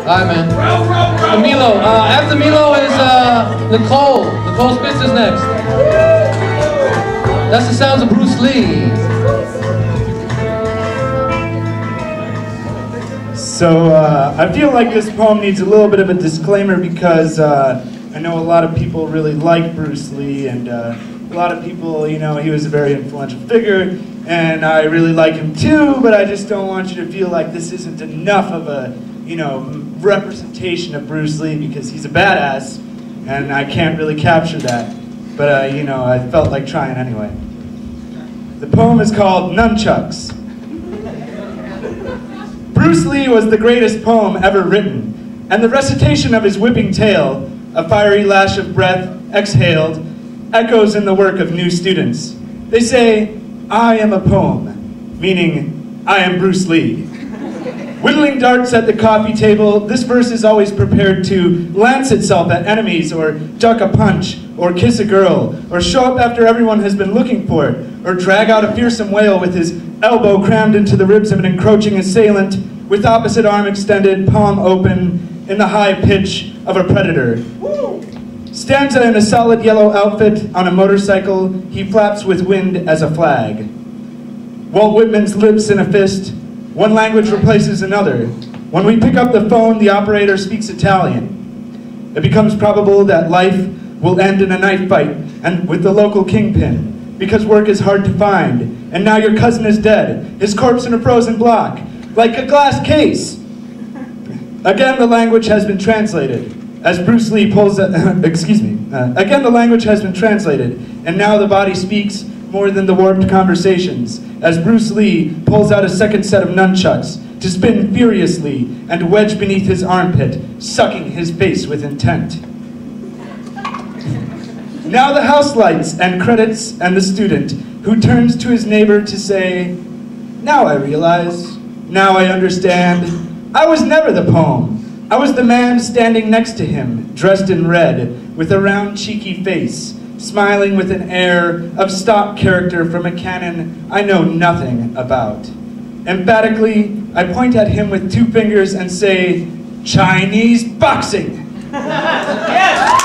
Alright, man. So Milo. After Milo is Nicole. Nicole Spitz is next. That's the sounds of Bruce Lee. So I feel like this poem needs a little bit of a disclaimer because I know a lot of people really like Bruce Lee, and a lot of people, you know, he was a very influential figure, and I really like him too, but I just don't want you to feel like this isn't enough of a, you know, representation of Bruce Lee, because he's a badass, and I can't really capture that, but you know, I felt like trying anyway. The poem is called Nunchucks. Bruce Lee was the greatest poem ever written, and the recitation of his whipping tail, a fiery lash of breath exhaled, echoes in the work of new students. They say, I am a poem, meaning I am Bruce Lee. Whittling darts at the coffee table, this verse is always prepared to lance itself at enemies, or duck a punch, or kiss a girl, or show up after everyone has been looking for it, or drag out a fearsome whale with his elbow crammed into the ribs of an encroaching assailant, with opposite arm extended, palm open, in the high pitch of a predator. Stanza in a solid yellow outfit, on a motorcycle, he flaps with wind as a flag. Walt Whitman's lips in a fist, one language replaces another. When we pick up the phone, the operator speaks Italian. It becomes probable that life will end in a knife fight and with the local kingpin, because work is hard to find, and now your cousin is dead, his corpse in a frozen block, like a glass case. Again, the language has been translated. As Bruce Lee pulls again the language has been translated, and now the body speaks more than the warped conversations, as Bruce Lee pulls out a second set of nunchucks to spin furiously and wedge beneath his armpit, sucking his face with intent. Now the house lights and credits, and the student who turns to his neighbor to say, now I realize, now I understand, I was never the poem. I was the man standing next to him, dressed in red, with a round cheeky face, smiling with an air of stock character from a canon I know nothing about. Emphatically, I point at him with 2 fingers and say, Chinese boxing! Yes!